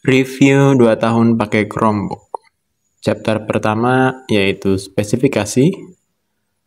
Review 2 tahun pakai Chromebook. Chapter pertama yaitu spesifikasi.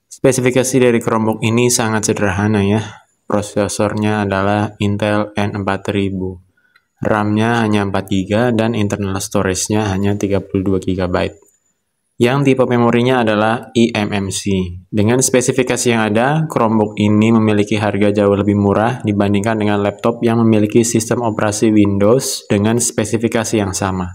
Spesifikasi dari Chromebook ini sangat sederhana ya. Prosesornya adalah Intel N4000. RAM-nya hanya 4GB dan internal storage-nya hanya 32GB. Yang tipe memorinya adalah eMMC. Dengan spesifikasi yang ada, Chromebook ini memiliki harga jauh lebih murah dibandingkan dengan laptop yang memiliki sistem operasi Windows dengan spesifikasi yang sama.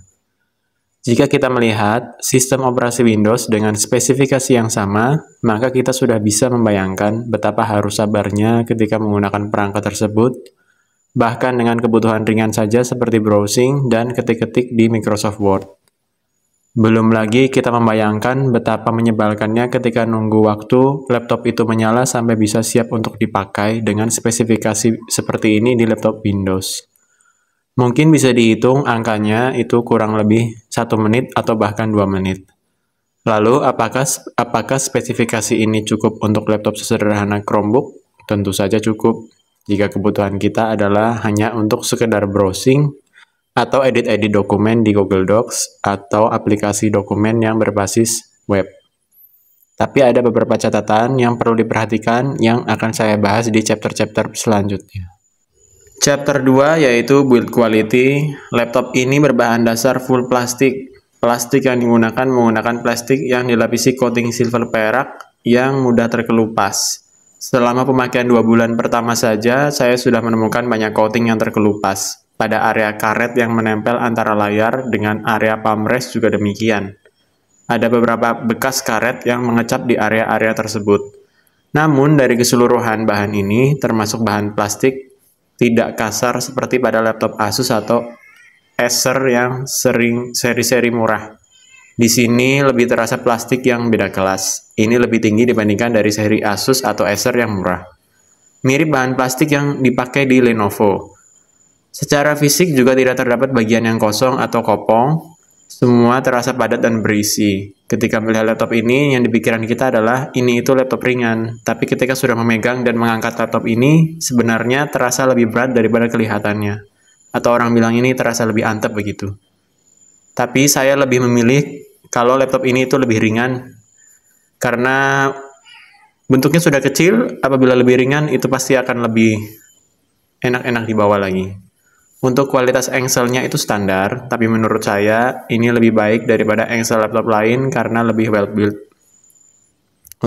Jika kita melihat sistem operasi Windows dengan spesifikasi yang sama, maka kita sudah bisa membayangkan betapa harus sabarnya ketika menggunakan perangkat tersebut, bahkan dengan kebutuhan ringan saja seperti browsing dan ketik-ketik di Microsoft Word. Belum lagi kita membayangkan betapa menyebalkannya ketika nunggu waktu laptop itu menyala sampai bisa siap untuk dipakai dengan spesifikasi seperti ini di laptop Windows. Mungkin bisa dihitung angkanya itu kurang lebih 1 menit atau bahkan 2 menit. Lalu, apakah spesifikasi ini cukup untuk laptop sesederhana Chromebook? Tentu saja cukup, jika kebutuhan kita adalah hanya untuk sekedar browsing atau edit-edit dokumen di Google Docs atau aplikasi dokumen yang berbasis web. Tapi ada beberapa catatan yang perlu diperhatikan yang akan saya bahas di chapter-chapter selanjutnya. Chapter 2 yaitu build quality. Laptop ini berbahan dasar full plastik. Plastik yang digunakan menggunakan plastik yang dilapisi coating silver perak yang mudah terkelupas. Selama pemakaian 2 bulan pertama saja, saya sudah menemukan banyak coating yang terkelupas. Pada area karet yang menempel antara layar dengan area palm rest juga demikian. Ada beberapa bekas karet yang mengecap di area-area tersebut. Namun dari keseluruhan bahan ini, termasuk bahan plastik, tidak kasar seperti pada laptop Asus atau Acer yang seri-seri murah. Di sini lebih terasa plastik yang beda kelas. Ini lebih tinggi dibandingkan dari seri Asus atau Acer yang murah. Mirip bahan plastik yang dipakai di Lenovo. Secara fisik juga tidak terdapat bagian yang kosong atau kopong, semua terasa padat dan berisi. Ketika melihat laptop ini, yang dipikiran kita adalah ini itu laptop ringan. Tapi ketika sudah memegang dan mengangkat laptop ini, sebenarnya terasa lebih berat daripada kelihatannya. Atau orang bilang ini terasa lebih antep begitu. Tapi saya lebih memilih kalau laptop ini itu lebih ringan. Karena bentuknya sudah kecil, apabila lebih ringan itu pasti akan lebih enak-enak dibawa lagi. Untuk kualitas engselnya itu standar, tapi menurut saya ini lebih baik daripada engsel laptop lain karena lebih well built.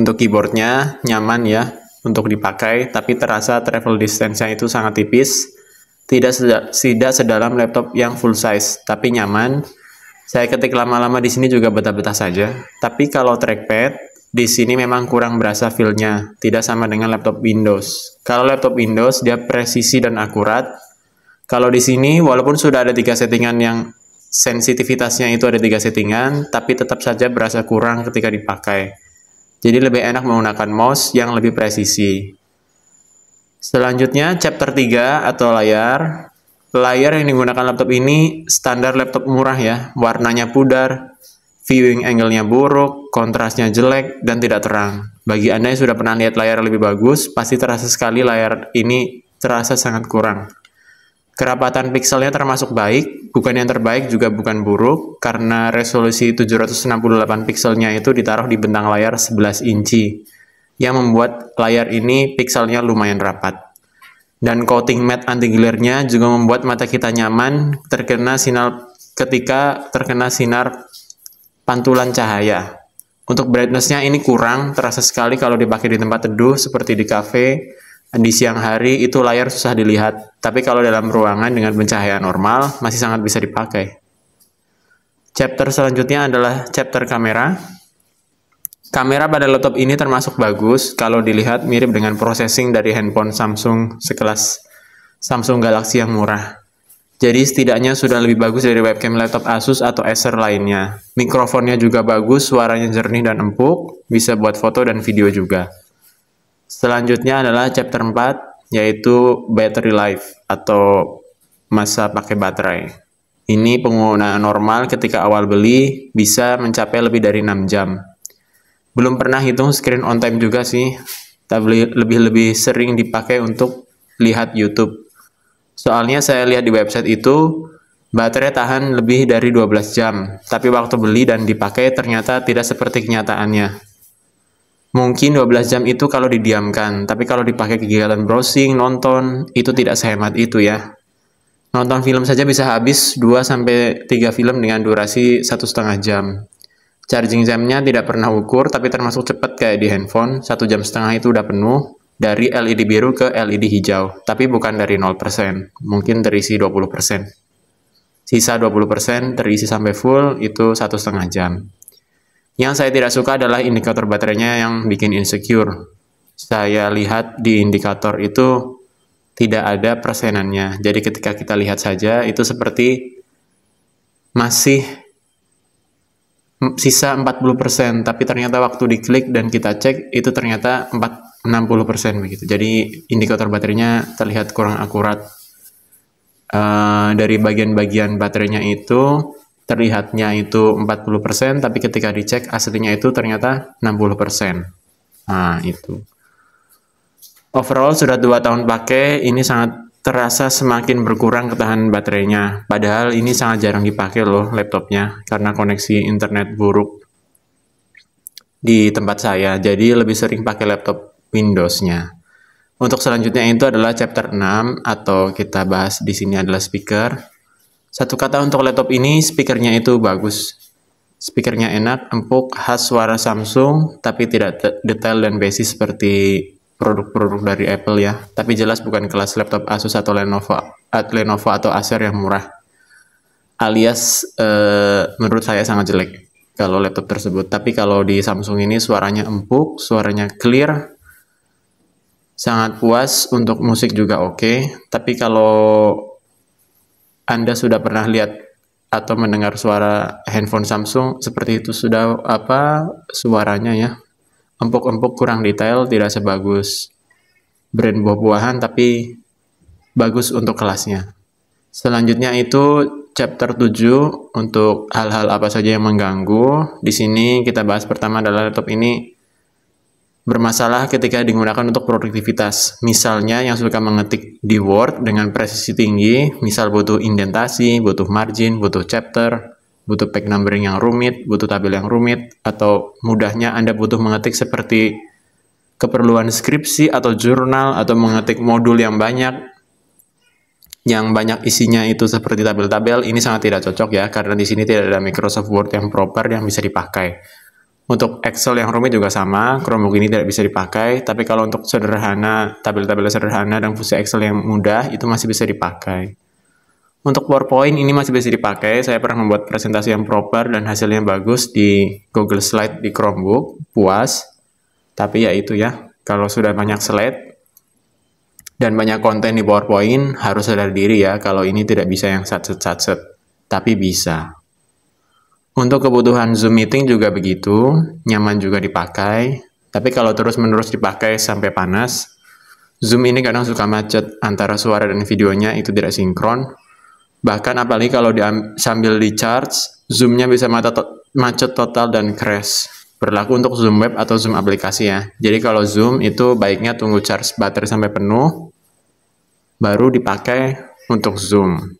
Untuk keyboardnya nyaman ya untuk dipakai, tapi terasa travel distance-nya itu sangat tipis. Tidak sedalam laptop yang full size, tapi nyaman. Saya ketik lama-lama di sini juga betah-betah saja. Tapi kalau trackpad, di sini memang kurang berasa feel-nya, tidak sama dengan laptop Windows. Kalau laptop Windows dia presisi dan akurat. Kalau di sini, walaupun sudah ada 3 settingan yang sensitivitasnya itu ada 3 settingan, tapi tetap saja berasa kurang ketika dipakai. Jadi lebih enak menggunakan mouse yang lebih presisi. Selanjutnya, chapter 3 atau layar. Layar yang digunakan laptop ini standar laptop murah ya, warnanya pudar, viewing angle-nya buruk, kontrasnya jelek, dan tidak terang. Bagi Anda yang sudah pernah lihat layar lebih bagus, pasti terasa sekali layar ini terasa sangat kurang. Kerapatan pixelnya termasuk baik, bukan yang terbaik juga bukan buruk, karena resolusi 768 pixelnya itu ditaruh di bentang layar 11 inci, yang membuat layar ini pixelnya lumayan rapat. Dan coating matte anti-glare-nya juga membuat mata kita nyaman ketika terkena sinar pantulan cahaya. Untuk brightness-nya ini kurang, terasa sekali kalau dipakai di tempat teduh seperti di cafe. Di siang hari itu layar susah dilihat, tapi kalau dalam ruangan dengan pencahayaan normal masih sangat bisa dipakai. Chapter selanjutnya adalah chapter kamera. Kamera pada laptop ini termasuk bagus kalau dilihat mirip dengan processing dari handphone Samsung sekelas Samsung Galaxy yang murah. Jadi setidaknya sudah lebih bagus dari webcam laptop Asus atau Acer lainnya. Mikrofonnya juga bagus, suaranya jernih dan empuk, bisa buat foto dan video juga. Selanjutnya adalah chapter 4, yaitu battery life atau masa pakai baterai. Ini penggunaan normal ketika awal beli bisa mencapai lebih dari 6 jam. Belum pernah hitung screen on time juga sih, tapi lebih sering dipakai untuk lihat YouTube. Soalnya saya lihat di website itu, Baterai tahan lebih dari 12 jam, tapi waktu beli dan dipakai ternyata tidak seperti kenyataannya. Mungkin 12 jam itu kalau didiamkan, tapi kalau dipakai kegiatan browsing, nonton, itu tidak sehemat itu ya. Nonton film saja bisa habis 2-3 film dengan durasi 1,5 jam. Charging jamnya tidak pernah ukur, tapi termasuk cepat kayak di handphone, 1,5 jam itu udah penuh, dari LED biru ke LED hijau, tapi bukan dari 0%, mungkin terisi 20%. Sisa 20% terisi sampai full, itu 1,5 jam. Yang saya tidak suka adalah indikator baterainya yang bikin insecure. Saya lihat di indikator itu tidak ada persenannya. Jadi ketika kita lihat saja, itu seperti masih sisa 40%, tapi ternyata waktu diklik dan kita cek, itu ternyata 60% begitu. Jadi indikator baterainya terlihat kurang akurat. Dari bagian-bagian baterainya itu terlihatnya itu 40%, tapi ketika dicek aslinya itu ternyata 60%. Nah, itu. Overall sudah 2 tahun pakai, ini sangat terasa semakin berkurang ketahanan baterainya. Padahal ini sangat jarang dipakai loh laptopnya, karena koneksi internet buruk di tempat saya. Jadi lebih sering pakai laptop Windows-nya. Untuk selanjutnya itu adalah chapter 6, atau kita bahas di sini adalah speaker. Satu kata untuk laptop ini, speakernya itu bagus. Speakernya enak, empuk, khas suara Samsung, tapi tidak detail dan basic seperti produk-produk dari Apple ya. Tapi jelas bukan kelas laptop Asus atau Lenovo atau Acer yang murah. Alias menurut saya sangat jelek kalau laptop tersebut. Tapi kalau di Samsung ini suaranya empuk, suaranya clear, sangat puas. Untuk musik juga oke. Tapi kalau Anda sudah pernah lihat atau mendengar suara handphone Samsung, seperti itu sudah suaranya ya. Empuk-empuk, kurang detail, tidak sebagus brand buah-buahan, tapi bagus untuk kelasnya. Selanjutnya itu chapter 7 untuk hal-hal apa saja yang mengganggu. Di sini kita bahas pertama adalah laptop ini bermasalah ketika digunakan untuk produktivitas. Misalnya yang suka mengetik di Word dengan presisi tinggi, misal butuh indentasi, butuh margin, butuh chapter, butuh page numbering yang rumit, butuh tabel yang rumit, atau mudahnya Anda butuh mengetik seperti keperluan skripsi atau jurnal, atau mengetik modul yang banyak isinya itu seperti tabel-tabel. Ini sangat tidak cocok ya, karena di sini tidak ada Microsoft Word yang proper yang bisa dipakai. Untuk Excel yang rumit juga sama, Chromebook ini tidak bisa dipakai, tapi kalau untuk sederhana, tabel-tabel sederhana dan fungsi Excel yang mudah, itu masih bisa dipakai. Untuk PowerPoint ini masih bisa dipakai, saya pernah membuat presentasi yang proper dan hasilnya bagus di Google Slide di Chromebook, puas. Tapi ya itu ya, kalau sudah banyak slide dan banyak konten di PowerPoint, harus sadar diri ya, kalau ini tidak bisa yang satset-satset, tapi bisa. Untuk kebutuhan Zoom meeting juga begitu, nyaman juga dipakai, tapi kalau terus-menerus dipakai sampai panas, Zoom ini kadang suka macet, antara suara dan videonya itu tidak sinkron. Bahkan apalagi kalau sambil di charge, Zoom-nya bisa macet total dan crash. Berlaku untuk Zoom web atau Zoom aplikasi ya. Jadi kalau Zoom itu baiknya tunggu charge baterai sampai penuh, baru dipakai untuk Zoom.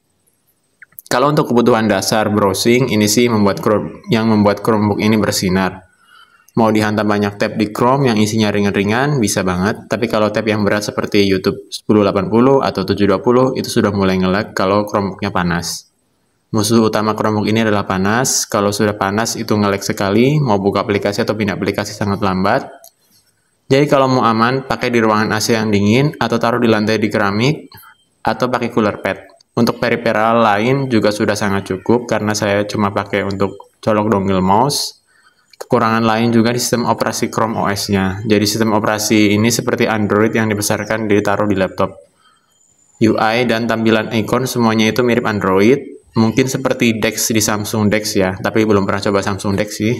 Kalau untuk kebutuhan dasar browsing, ini sih yang membuat Chromebook ini bersinar. Mau dihantam banyak tab di Chrome yang isinya ringan-ringan, bisa banget. Tapi kalau tab yang berat seperti YouTube 1080 atau 720, itu sudah mulai nge-lag kalau Chromebooknya panas. Musuh utama Chromebook ini adalah panas. Kalau sudah panas, itu nge-lag sekali. Mau buka aplikasi atau pindah aplikasi sangat lambat. Jadi kalau mau aman, pakai di ruangan AC yang dingin, atau taruh di lantai di keramik, atau pakai cooler pad. Untuk peripheral lain juga sudah sangat cukup, karena saya cuma pakai untuk colok dongle mouse. Kekurangan lain juga di sistem operasi Chrome OS-nya. Jadi sistem operasi ini seperti Android yang dibesarkan ditaruh di laptop. UI dan tampilan icon semuanya itu mirip Android. Mungkin seperti DeX di Samsung DeX ya, tapi belum pernah coba Samsung DeX sih.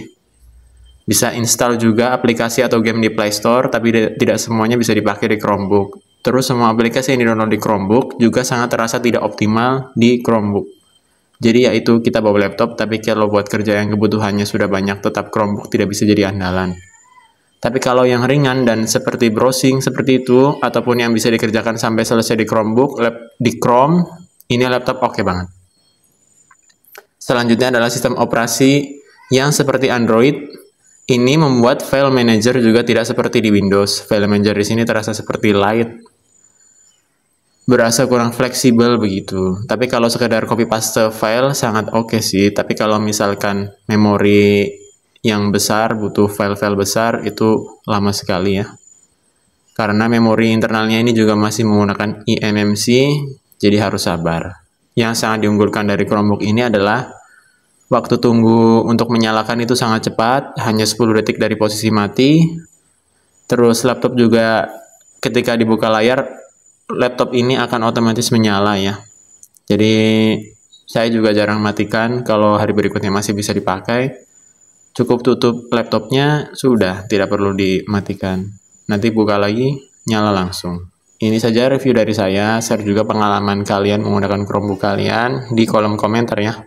Bisa install juga aplikasi atau game di Play Store, tapi tidak semuanya bisa dipakai di Chromebook. Terus semua aplikasi yang di-download di Chromebook juga sangat terasa tidak optimal di Chromebook. Jadi yaitu kita bawa laptop, tapi kalau buat kerja yang kebutuhannya sudah banyak, tetap Chromebook tidak bisa jadi andalan. Tapi kalau yang ringan dan seperti browsing seperti itu, ataupun yang bisa dikerjakan sampai selesai di Chromebook, di Chrome, ini laptop oke banget. Selanjutnya adalah sistem operasi yang seperti Android. Ini membuat file manager juga tidak seperti di Windows. File manager di sini terasa seperti light, berasa kurang fleksibel begitu. Tapi kalau sekedar copy paste file sangat oke sih. Tapi kalau misalkan memori yang besar, butuh file-file besar, itu lama sekali ya. Karena memori internalnya ini juga masih menggunakan eMMC, jadi harus sabar. Yang sangat diunggulkan dari Chromebook ini adalah waktu tunggu untuk menyalakan itu sangat cepat, hanya 10 detik dari posisi mati. Terus laptop juga ketika dibuka layar, laptop ini akan otomatis menyala ya. Jadi saya juga jarang matikan, kalau hari berikutnya masih bisa dipakai. Cukup tutup laptopnya, sudah, tidak perlu dimatikan. Nanti buka lagi, nyala langsung. Ini saja review dari saya, share juga pengalaman kalian menggunakan Chromebook kalian di kolom komentar ya.